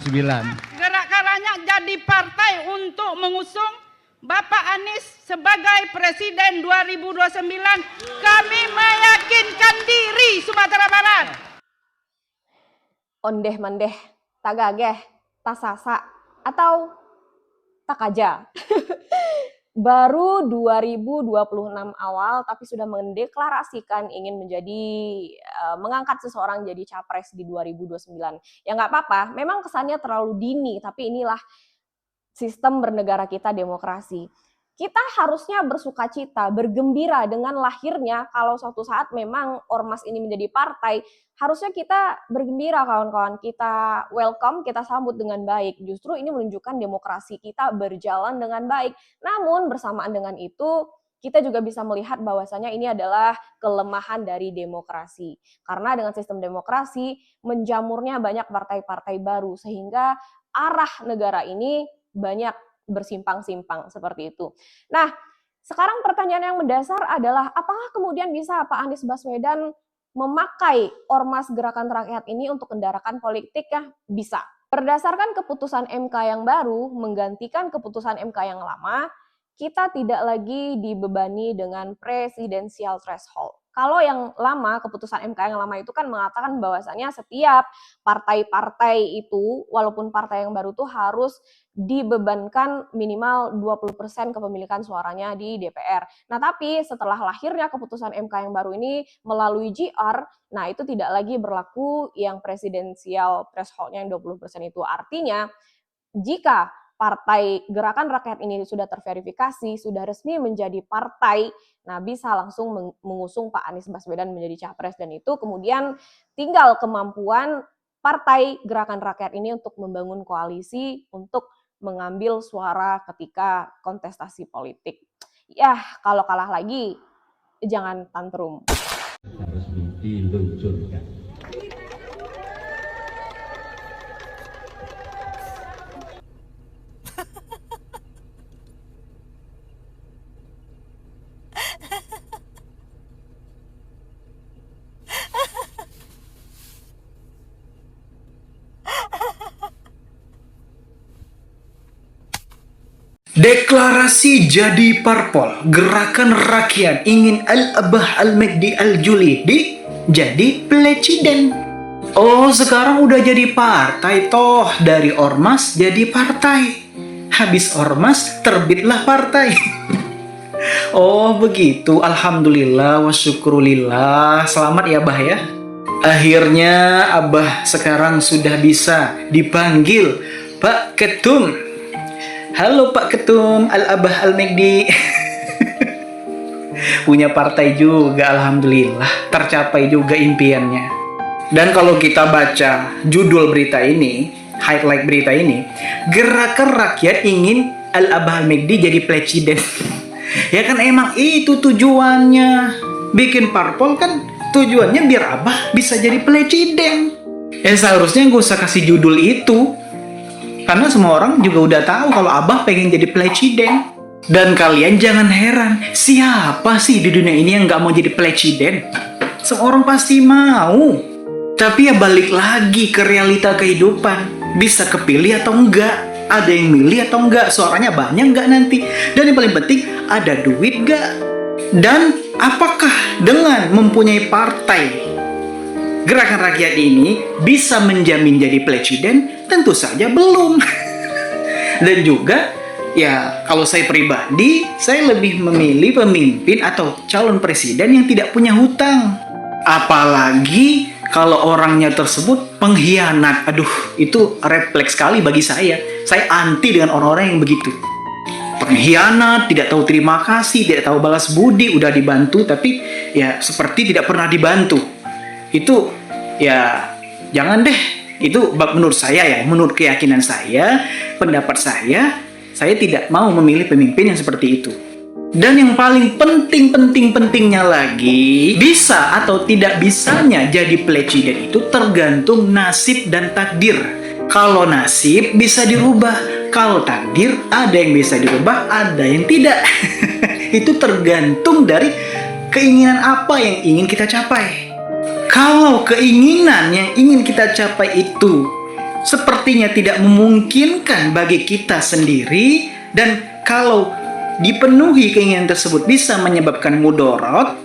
Gerak Karanya jadi partai untuk mengusung Bapak Anies sebagai Presiden 2029. Kami meyakinkan diri Sumatera Barat. Ondeh mandeh, tak gageh, tak sasa, atau tak aja. Baru 2026 awal tapi sudah mendeklarasikan ingin mengangkat seseorang jadi capres di 2029. Ya nggak apa-apa, memang kesannya terlalu dini, tapi inilah sistem bernegara kita, demokrasi. Kita harusnya bersukacita, bergembira dengan lahirnya. Kalau suatu saat memang ormas ini menjadi partai, harusnya kita bergembira, kawan-kawan. Kita welcome, kita sambut dengan baik. Justru ini menunjukkan demokrasi kita berjalan dengan baik. Namun bersamaan dengan itu, kita juga bisa melihat bahwasanya ini adalah kelemahan dari demokrasi. Karena dengan sistem demokrasi, menjamurnya banyak partai-partai baru, sehingga arah negara ini banyak bersimpang-simpang seperti itu. Nah, sekarang pertanyaan yang mendasar adalah apakah kemudian bisa Pak Anies Baswedan memakai Ormas Gerakan Rakyat ini untuk kendaraan politik? Ya, bisa. Berdasarkan keputusan MK yang baru menggantikan keputusan MK yang lama, kita tidak lagi dibebani dengan presidensial threshold. Kalau yang lama, keputusan MK yang lama itu kan mengatakan bahwasannya setiap partai-partai itu, walaupun partai yang baru itu harus dibebankan minimal 20% kepemilikan suaranya di DPR. Nah, tapi setelah lahirnya keputusan MK yang baru ini melalui GR, nah itu tidak lagi berlaku yang presidensial threshold-nya yang 20% itu. Artinya, jika Partai Gerakan Rakyat ini sudah terverifikasi, sudah resmi menjadi partai, nah bisa langsung mengusung Pak Anies Baswedan menjadi capres, dan itu kemudian tinggal kemampuan Partai Gerakan Rakyat ini untuk membangun koalisi untuk mengambil suara ketika kontestasi politik. Ya, kalau kalah lagi, jangan tantrum. Harus diluncurkan. Deklarasi jadi parpol, Gerakan Rakyat ingin Al-Abah Al-Magdi Al-Julidi jadi presiden. Oh, sekarang udah jadi partai toh, dari ormas jadi partai. Habis ormas terbitlah partai. Oh, begitu. Alhamdulillah wa syukurillah. Selamat ya, Abah ya. Akhirnya Abah sekarang sudah bisa dipanggil Pak Ketum. Halo Pak Ketum Al-Abah Al-Magdi. Punya partai juga, alhamdulillah. Tercapai juga impiannya. Dan kalau kita baca judul berita ini, highlight berita ini, Gerakan Rakyat ingin Al-Abah Al-Magdi jadi presiden. Ya kan emang itu tujuannya. Bikin parpol kan tujuannya biar Abah bisa jadi presiden. Ya seharusnya gak usah kasih judul itu. Karena semua orang juga udah tahu kalau Abah pengen jadi presiden. Dan kalian jangan heran, siapa sih di dunia ini yang gak mau jadi presiden? Semua orang pasti mau. Tapi ya balik lagi ke realita kehidupan. Bisa kepilih atau enggak? Ada yang milih atau enggak? Suaranya banyak enggak nanti? Dan yang paling penting, ada duit enggak? Dan apakah dengan mempunyai partai Gerakan Rakyat ini bisa menjamin jadi presiden? Tentu saja belum. Dan juga, ya kalau saya pribadi, saya lebih memilih pemimpin atau calon presiden yang tidak punya hutang. Apalagi kalau orangnya tersebut pengkhianat. Aduh, itu refleks sekali bagi saya. Saya anti dengan orang-orang yang begitu. Pengkhianat, tidak tahu terima kasih, tidak tahu balas budi, udah dibantu tapi ya seperti tidak pernah dibantu. Itu ya jangan deh. Itu menurut saya ya, menurut keyakinan saya, pendapat saya tidak mau memilih pemimpin yang seperti itu. Dan yang paling pentingnya lagi, bisa atau tidak bisanya jadi presiden itu tergantung nasib dan takdir. Kalau nasib bisa dirubah, kalau takdir ada yang bisa dirubah, ada yang tidak. Itu tergantung dari keinginan apa yang ingin kita capai. Kalau keinginan yang ingin kita capai itu sepertinya tidak memungkinkan bagi kita sendiri, dan kalau dipenuhi keinginan tersebut bisa menyebabkan mudarat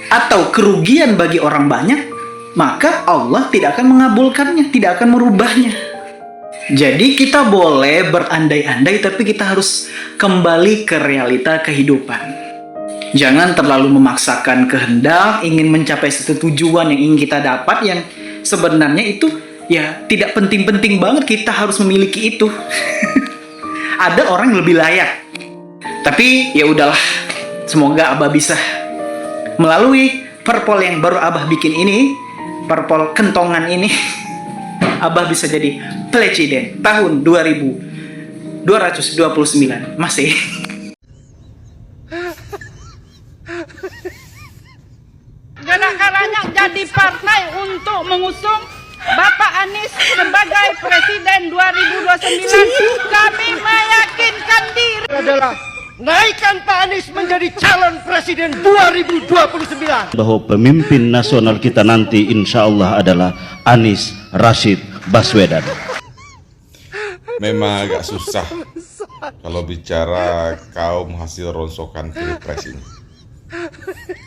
atau kerugian bagi orang banyak, maka Allah tidak akan mengabulkannya, tidak akan merubahnya. Jadi kita boleh berandai-andai, tapi kita harus kembali ke realita kehidupan. Jangan terlalu memaksakan kehendak, ingin mencapai satu tujuan yang ingin kita dapat, yang sebenarnya itu ya tidak penting-penting banget kita harus memiliki itu. Ada orang yang lebih layak. Tapi ya udahlah, semoga Abah bisa melalui parpol yang baru Abah bikin ini, parpol kentongan ini, Abah bisa jadi presiden tahun 2229 masih. Gerak-geraknya jadi partai untuk mengusung Bapak Anies sebagai presiden 2029. Kami meyakinkan diri adalah naikkan Pak Anies menjadi calon presiden 2029. Bahwa pemimpin nasional kita nanti insya Allah adalah Anies Rashid Baswedan. Memang agak susah kalau bicara kaum hasil ronsokan pilpres ini.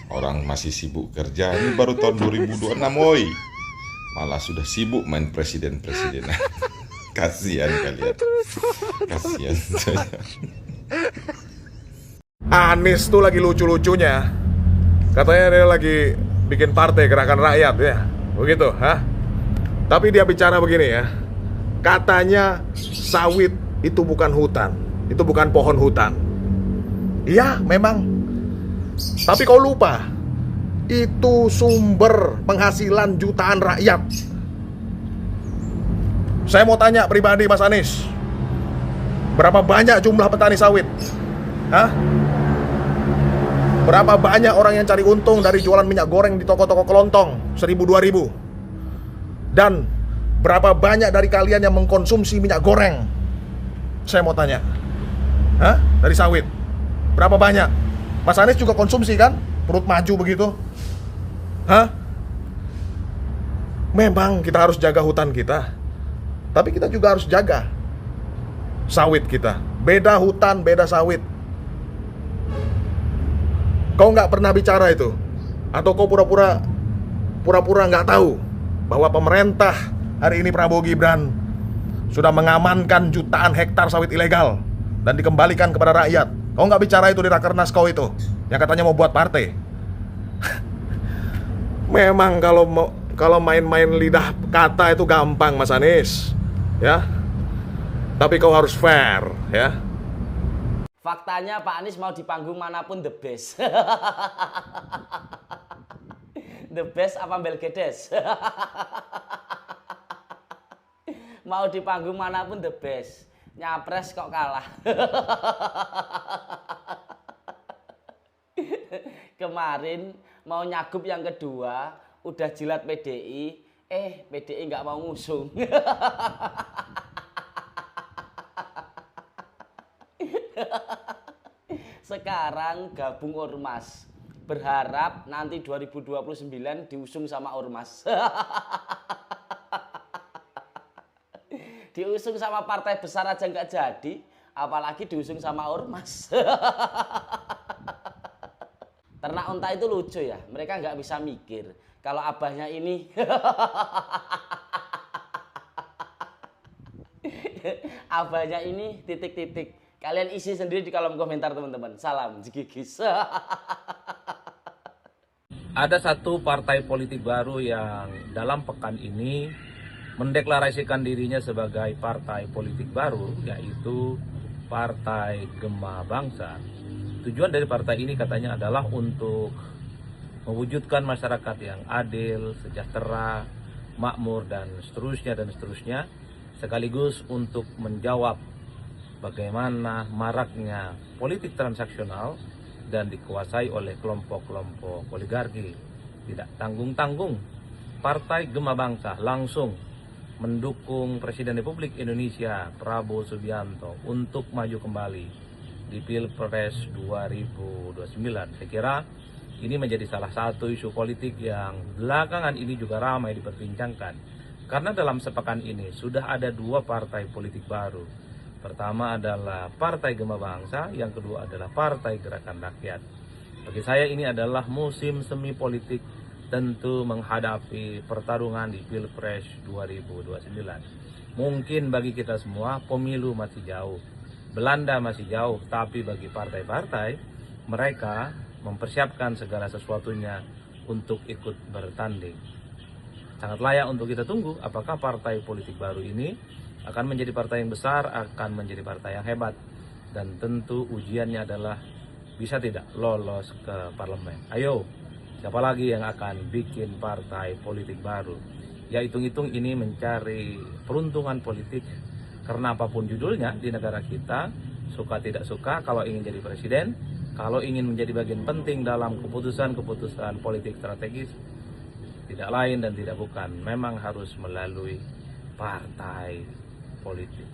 Orang masih sibuk kerja, ini baru tahun 2026, oi. Malah sudah sibuk main presiden-presidenan. Kasihan kalian. Kasihan saya. Anies tuh lagi lucu-lucunya. Katanya dia lagi bikin partai gerakan rakyat ya. Begitu, ha? Tapi dia bicara begini ya. Katanya sawit itu bukan hutan. Itu bukan pohon hutan. Iya, memang. Tapi kau lupa, itu sumber penghasilan jutaan rakyat. Saya mau tanya pribadi Mas Anies, berapa banyak jumlah petani sawit? Hah? Berapa banyak orang yang cari untung dari jualan minyak goreng di toko-toko kelontong 1.000-2.000? Dan berapa banyak dari kalian yang mengkonsumsi minyak goreng? Saya mau tanya, hah? Dari sawit, berapa banyak? Mas Anies juga konsumsi kan? Perut maju begitu. Hah? Memang kita harus jaga hutan kita, tapi kita juga harus jaga sawit kita. Beda hutan, beda sawit. Kau nggak pernah bicara itu? Atau kau pura-pura nggak tahu bahwa pemerintah hari ini Prabowo Gibran sudah mengamankan jutaan hektar sawit ilegal dan dikembalikan kepada rakyat? Kau nggak bicara itu di Rakernas kau itu, yang katanya mau buat partai. Memang kalau main-main lidah kata itu gampang Mas Anies, ya. Tapi kau harus fair, ya. Faktanya Pak Anies mau di panggung manapun the best. The best apa Belgedes? Mau di panggung manapun the best. Nyapres kok kalah. Kemarin mau nyagup yang kedua, udah jilat PDI, PDI nggak mau ngusung. Sekarang gabung Ormas, berharap nanti 2029 diusung sama Ormas. Diusung sama partai besar aja nggak jadi, apalagi diusung sama Ormas. Ternak unta itu lucu ya, mereka nggak bisa mikir. Kalau abahnya ini, abahnya ini titik-titik. Kalian isi sendiri di kolom komentar teman-teman. Salam jigigis. Ada satu partai politik baru yang dalam pekan ini mendeklarasikan dirinya sebagai partai politik baru, yaitu Partai Gema Bangsa. Tujuan dari partai ini katanya adalah untuk mewujudkan masyarakat yang adil, sejahtera, makmur, dan seterusnya, sekaligus untuk menjawab bagaimana maraknya politik transaksional dan dikuasai oleh kelompok-kelompok oligarki. Tidak tanggung-tanggung, Partai Gema Bangsa langsung mendukung Presiden Republik Indonesia Prabowo Subianto untuk maju kembali di Pilpres 2029. Saya kira ini menjadi salah satu isu politik yang belakangan ini juga ramai diperbincangkan Karena dalam sepekan ini sudah ada 2 partai politik baru. Pertama adalah Partai Gema Bangsa, yang kedua adalah Partai Gerakan Rakyat. Bagi saya ini adalah musim semi politik, tentu menghadapi pertarungan di Pilpres 2029. Mungkin bagi kita semua pemilu masih jauh, Belanda masih jauh, tapi bagi partai-partai mereka mempersiapkan segala sesuatunya untuk ikut bertanding. Sangat layak untuk kita tunggu apakah partai politik baru ini akan menjadi partai yang besar, akan menjadi partai yang hebat, dan tentu ujiannya adalah bisa tidak lolos ke parlemen. Ayo, siapa lagi yang akan bikin partai politik baru? Ya hitung-hitung ini mencari peruntungan politik, karena apapun judulnya di negara kita, suka tidak suka, kalau ingin jadi presiden, kalau ingin menjadi bagian penting dalam keputusan-keputusan politik strategis, tidak lain dan tidak bukan, memang harus melalui partai politik.